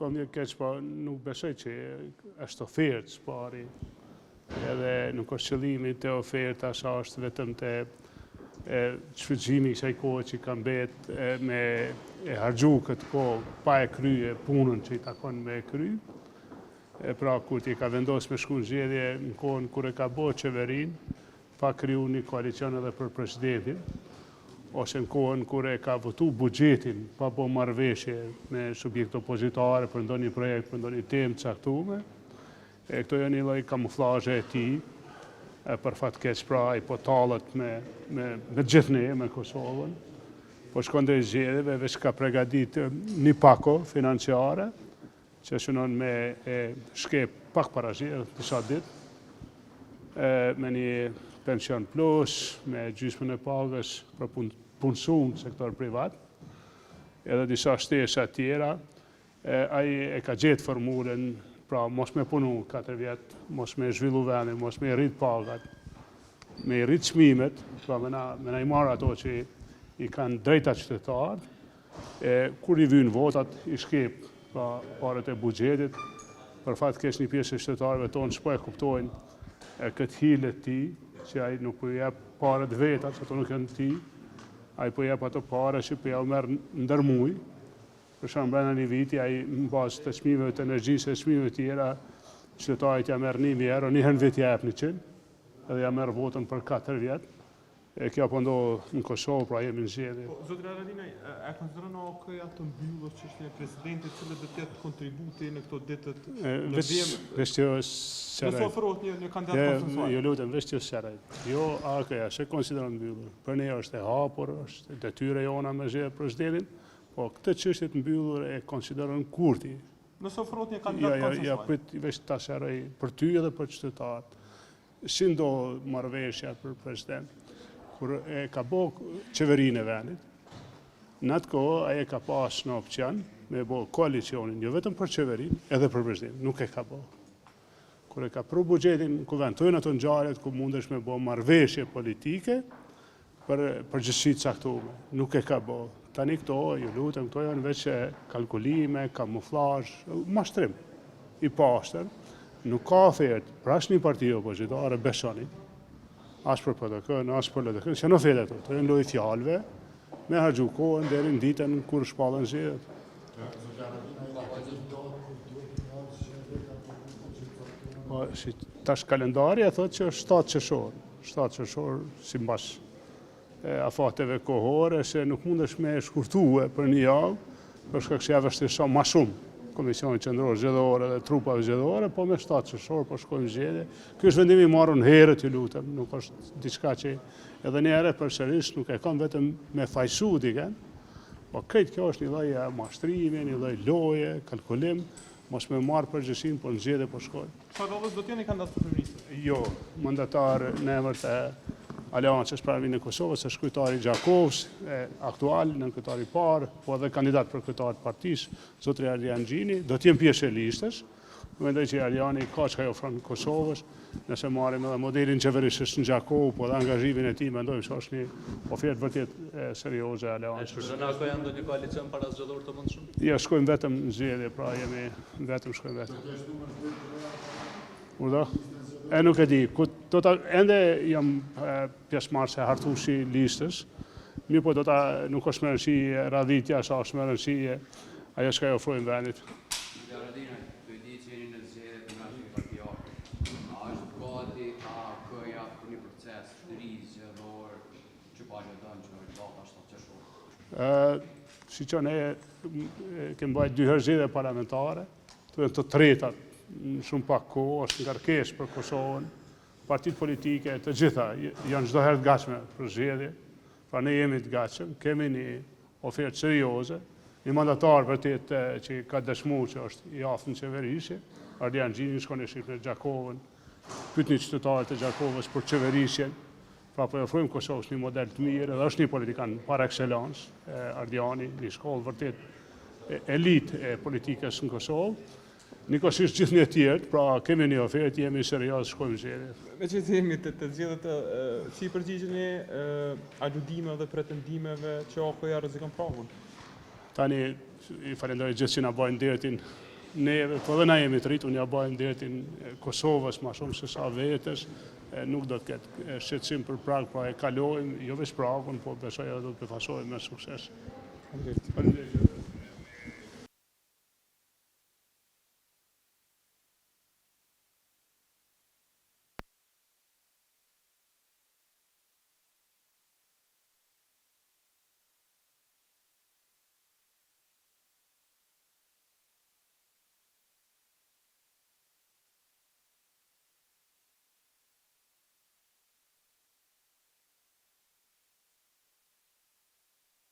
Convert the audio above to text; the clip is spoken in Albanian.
kom një keq, po nuk besoj që është ofertë spari. Edhe nuk është qëllimi të oferta, sa është vetëm të shfrytëzimi kësaj kohë që ka mbet me harxhu këtë kohë pa e krye punën që i takon me kry. Pra kur ti ka vendosur me shku në zgjedhje në kohën kur e ka bërë qeverinë, pa kriju një koalicion edhe për presidentin, ose në kohën kur e ka votu buxhetin pa bërë marrëveshje me subjekt opozitare për ndonjë projekt, për ndonjë temë caktuar. Këto janë një lloj kamuflazhe e tij, për fat keq pra ai po tallet me gjithë ne, me Kosovën. Po shkon drejt zgjedhjeve, veç ka përgatitur një pako financiare, që shënon me shkep pak para zgjedhjeve, disa ditë, me një pension plus, me gjysmën e pagës për punësuar në sektor privat, edhe disa shtesha tjera. Ai e ka gjetë formulën, pra mos me punu 4 vjetë, mos me zhvillu vendin, mos me rrit pagat, me rrit çmimet, pra me na i marrë ato që i kanë drejta qytetarët, kur i vynë votat, i shkep pra parët e buxhetit, për fat keq një pjesë e qytetarëve tonë ç'po e kuptojnë këtë hile të tij, që ai nuk po jep parët vetat, që ato nuk janë të tij, ai po jep ato parë që po ja merr ndërmuj. Për shembull, brenda një viti, ai në bazë të çmimeve të energjisë e çmimeve të tjera, qytetarit ja merr 1000 euro, një herë në vit ja jep 100, edhe ja merr votën për 4 vjet. Kjo po ndodh në Kosovë, pra jemi në zgjedhje. Zotri Haradinaj, e konsideron AKJ të mbyllur çështjen e presidentit, cili do të jetë kontributi në këto ditët në vim? Veç që seraj. Nëse ofrohet një kandidat konsensual. Jo lutem, veç që seraj. Jo AKJ, se konsideron mbyllur. Për ne është e hapur, është detyra jona me zgjedhje presidentin. Po këtë çështje të mbyllur e konsideron Kurti. Nëse ofrohet një kandidat konsensual. Ja, prit veç ta sheroj për ty edhe për qytetarët. Si ndodh marrëveshja për president? Kur e ka bërë qeverinë e vendit, në atë kohë ai e ka pas në opcion me bërë koalicionin, jo vetëm për qeverinë, edhe për presidentin. Nuk e ka bërë. Kur e ka pru buxhetin, ku ventojnë ato ngjarjet ku mundesh me bërë marrëveshje politike për përgjegjësi të caktuara. Nuk e ka bërë. Tani këto, ju lutem, këto janë veç kalkulime, kamuflazh, mashtrim i pastër. Nuk ka ofertë për asnjë parti opozitare, besoni. As për PDK, as për LDK, që në ofertë ato. Të janë lloj fjalëve, me harxhu kohën deri në ditën kur shpallën zgjedhjet. Po, si tash kalendari e thotë që është 7 qershor. 7 qershor sipas afateve kohore, se nuk mundesh me shkurtue për një javë, për shkak se ja vështirëson më shumë Komisioni Qendror Zgjedhor dhe trupave zgjedhore, po me 7 qershor po shkojmë zgjedhje. Ky është vendimi i marrur herët, ju lutem, nuk është diçka që edhe një herë përsëris nuk e kam vetëm me fajsu dikën, po këtë kjo është një lloj mashtrimi, një lloj loje, kalkulim, mos me marrë përgjegjësinë, po në zgjedhje po shkojmë. Çfarë do të jeni kandidat për kryeministër? Jo, mandatar në emër të Aleancës për Arminë e Kosovës, është kryetari Gjakovs, aktual, nën kryetari parë, po edhe kandidat për kryetar të partisë, zotri Ardian Gjini, do të jem pjesë e listës. Mendoj që Ardiani ka çka i ofron Kosovës, nëse marrim edhe modelin qeverisës në Gjakov, po edhe angazhimin e tij, mendoj se është një ofertë vërtet serioze e Aleancës. Shpresoj apo janë ndonjë koalicion para zgjedhor të mundshëm? Ja, shkojmë vetëm në zgjedhje, pra jemi vetëm shkojmë vetëm. Urdhë? Nuk e di, ende jam pjesëmarrëse hartuesi listës, mirë po nuk është më rëndësi radhitja, sa është më rëndësi ajo çka i ofrojmë vendit. Haradinaj, të di që jeni në zgjedhje të ndryshme partiake. A është gati AKJ për një proces të ri zgjedhor që vazhdon që data 7 qershor? Siç ne kemi bërë 2 herë zgjedhje parlamentare, të tretat në shumë pak kohë, është ngarkesë për Kosovën. Partitë politike të gjitha janë çdo herë të gatshme për zgjedhje, pra ne jemi të gatshëm, kemi një ofertë serioze, një mandatar vërtet që ka dëshmuar që është i aftë në qeverisje. Ardian Gjini shkon e shif në Gjakovën, pyetni qytetarët e Gjakovës për qeverisjen, pra po ofrojmë Kosovës një model të mirë, edhe është një politikan par excellence, Ardiani, një shkollë vërtet elit e politikës në Kosovë. Nikosisht gjithë një tjertë, pra kemi një ofertë, jemi serios, shkojmë zgjedhje. Me që themi të zgjedhjet, si përgjigjeni aludimeve dhe pretendimeve që AKJ rrezikon pravën? Tani i falenderoj gjithë që na bajnë ndertin neve, po dhe na jemi të rritur, ja bajmë detin Kosovës ma shumë se sa vetës, nuk do të ketë shqetësim për prag, pra e kalojmë, jo veç pragën, po besoj edhe do të përfasojmë me sukses. Faleminderit. Faleminderit.